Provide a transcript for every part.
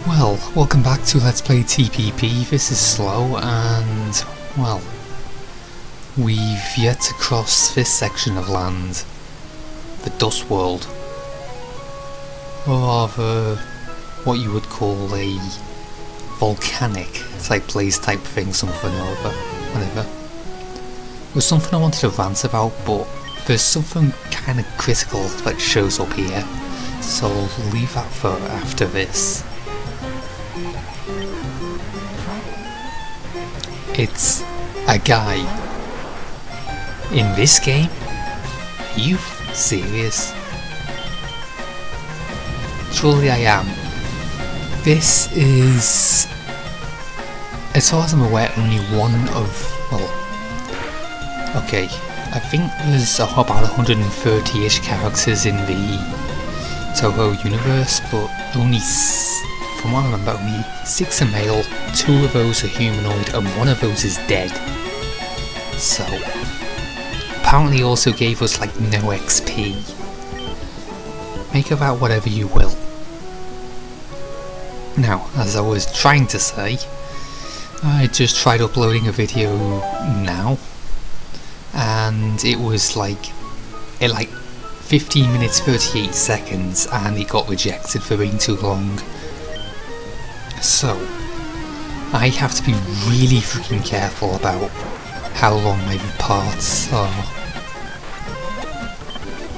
Well, welcome back to Let's Play TPP. This is Slow, and, well, we've yet to cross this section of land, the Dust World, or rather, what you would call a volcanic type place type thing, something or other, whatever. It was something I wanted to rant about, but there's something kind of critical that shows up here, so I'll leave that for after this. It's a guy in this game? Are you serious? Truly I am. This is, as far as I'm aware, only one of, well, okay, I think there's about 130-ish characters in the Toho universe, but only, from what I remember, only 6 are male, 2 of those are humanoid, and 1 of those is dead. So, apparently also gave us like no XP. Make of that whatever you will. Now, as I was trying to say, I just tried uploading a video now, and it was like, 15 minutes 38 seconds, and it got rejected for being too long. So, I have to be really freaking careful about how long my parts are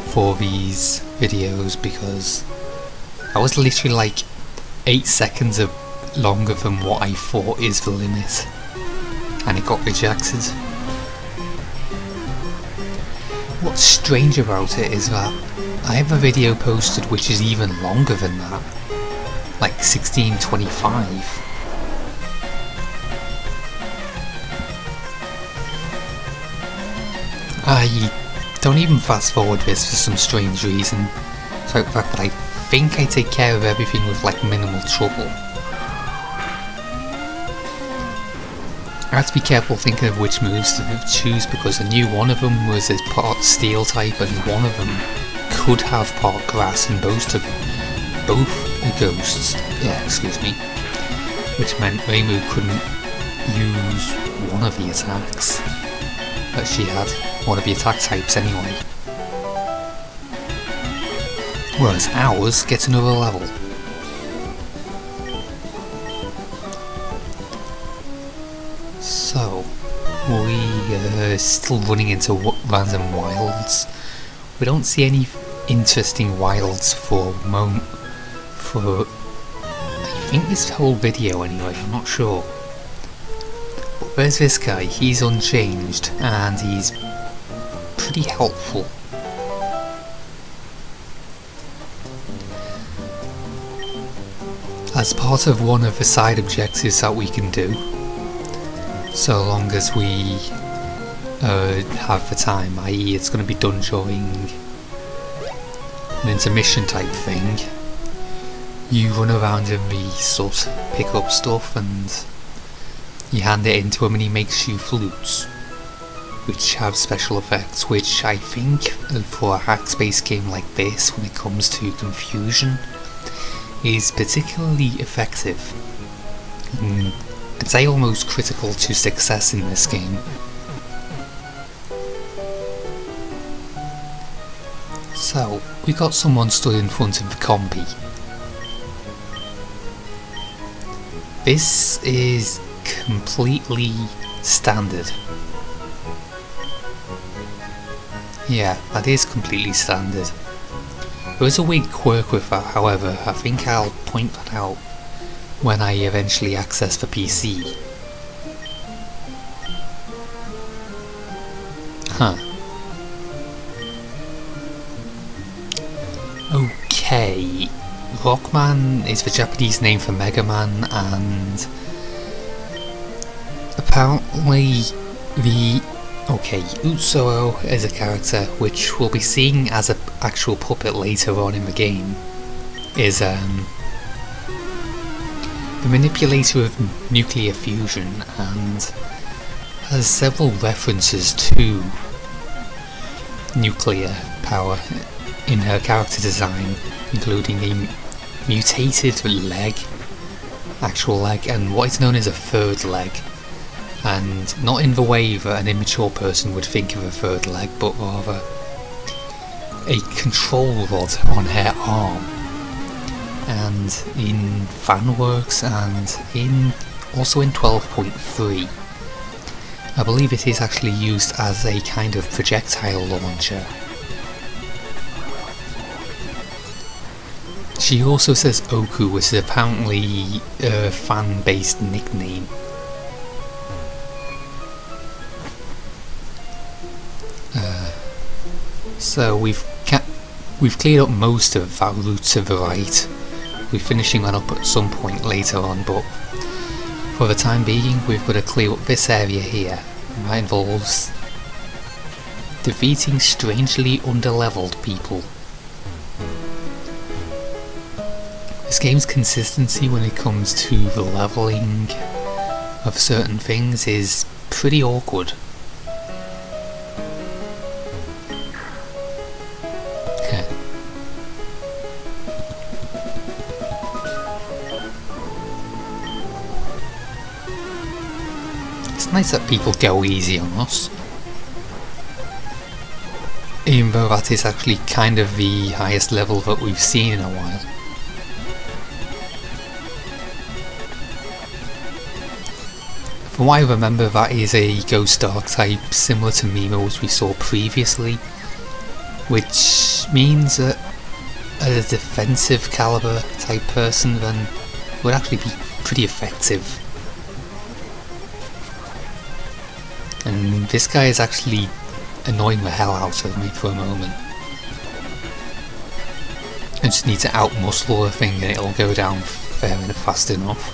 for these videos, because I was literally like 8 seconds longer than what I thought is the limit, and it got rejected. What's strange about it is that I have a video posted which is even longer than that, like 16:25. I don't even fast forward this for some strange reason, so the fact that I think I take care of everything with like minimal trouble. I had to be careful thinking of which moves to choose, because I knew one of them was a part steel type and one of them could have part grass, and both ghosts, excuse me, which meant Reimu couldn't use one of the attacks that she had, one of the attack types anyway. Whereas ours gets another level. So, we still running into random wilds. We don't see any interesting wilds for a moment, for I think this whole video anyway, I'm not sure. But there's this guy, he's unchanged and he's pretty helpful. As part of one of the side objectives that we can do, so long as we have the time, i.e. it's going to be done during an intermission type thing, you run around in the sut, pick up stuff, and you hand it into him and he makes you flutes, which have special effects, which I think for a hack-based game like this, when it comes to confusion, is particularly effective. I'd say almost critical to success in this game. So, we got someone stood in front of the combi. This is completely standard. Yeah, that is completely standard. There is a weird quirk with that, however. I think I'll point that out when I eventually access the PC. Huh. Okay. Rockman is the Japanese name for Mega Man, and apparently Utsuro is a character which we'll be seeing as an actual puppet later on in the game, is the manipulator of nuclear fusion, and has several references to nuclear power in her character design, including a mutated leg actual leg and what is known as a third leg, and not in the way that an immature person would think of a third leg, but rather a control rod on her arm. And in Fanworks and also in 12.3, I believe it is actually used as a kind of projectile launcher. She also says Oku, which is apparently a fan-based nickname. So we've cleared up most of that route to the right. We're finishing that up at some point later on, but for the time being we've got to clear up this area here, and that involves defeating strangely underleveled people. This game's consistency when it comes to the leveling of certain things is pretty awkward. It's nice that people go easy on us, even though that is actually kind of the highest level that we've seen in a while. From what I remember, that is a Ghost Dark type similar to Mimo's we saw previously, which means that a defensive caliber type person then would actually be pretty effective. And this guy is actually annoying the hell out of me for a moment. I just need to outmuscle the thing and it'll go down fair enough fast enough.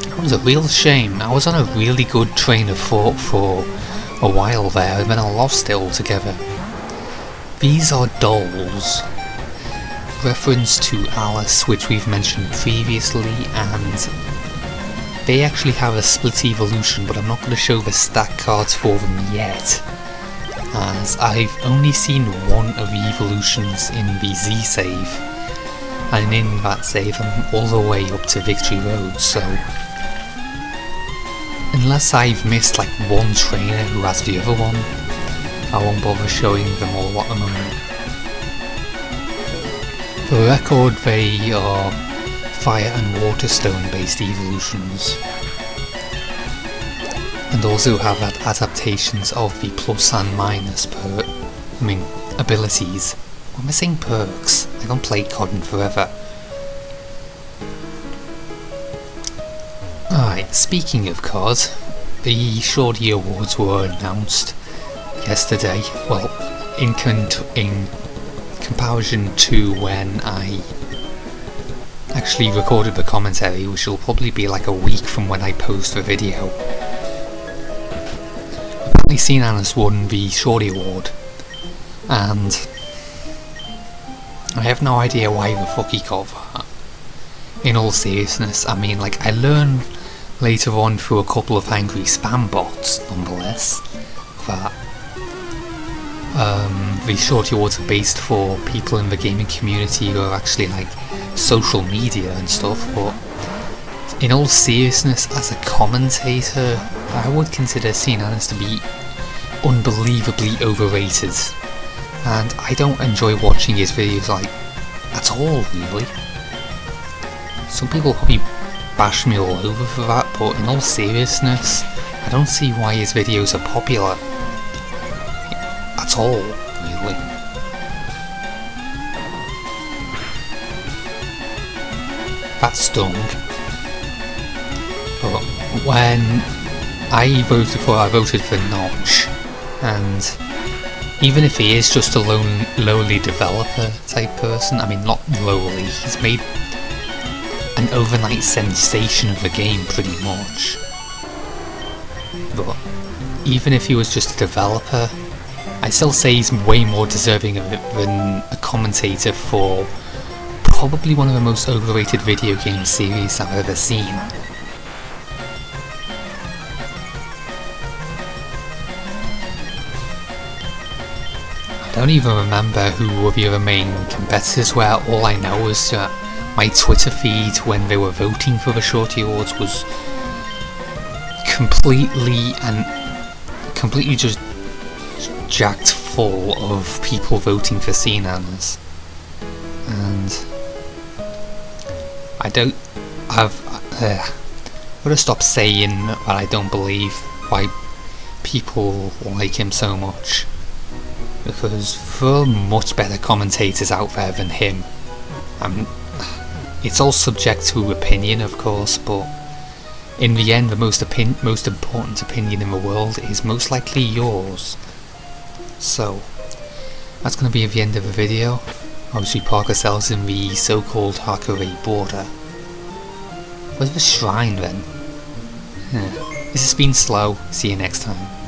It was a real shame. I was on a really good train of thought for a while there and then I lost it altogether. These are dolls. Reference to Alice, which we've mentioned previously, and they actually have a split evolution, but I'm not going to show the stat cards for them yet, as I've only seen one of the evolutions in the Z save, and in that save I'm all the way up to Victory Road, so unless I've missed like one trainer who has the other one, I won't bother showing them all at the moment. For the record, they are fire and water stone based evolutions, and also have adaptations of the plus and minus abilities. Why am I saying perks? I haven't played COD in forever. Alright, speaking of COD, the Shorty Awards were announced yesterday. Well, in comparison to when I actually recorded the commentary, which will probably be like a week from when I post the video. Apparently Cnanas won the Shorty Award, and I have no idea why the fuck he got that. In all seriousness, I mean, like, I learned later on through a couple of angry spam bots, nonetheless, that the Shorty Awards are based for people in the gaming community who are actually like social media and stuff, but in all seriousness, as a commentator, I would consider Cnanas to be unbelievably overrated, and I don't enjoy watching his videos like at all, really. Some people probably bash me all over for that, but in all seriousness, I don't see why his videos are popular at all, really. That stung. But when I voted for Notch, and even if he is just a lowly developer type person, I mean, not lowly, he's made an overnight sensation of the game pretty much. But even if he was just a developer, I still say he's way more deserving of it than a commentator for probably one of the most overrated video game series I've ever seen. don't even remember who were the other main competitors were. All I know is that my Twitter feed when they were voting for the Shorty Awards was completely just jacked full of people voting for Cnans. And I've gotta stop saying that I don't believe why people like him so much, because there are much better commentators out there than him. It's all subject to opinion, of course, but in the end the most important opinion in the world is most likely yours. So that's going to be at the end of the video. Obviously park ourselves in the so-called Hakurei border. Where's the shrine then? This has been Slow, see you next time.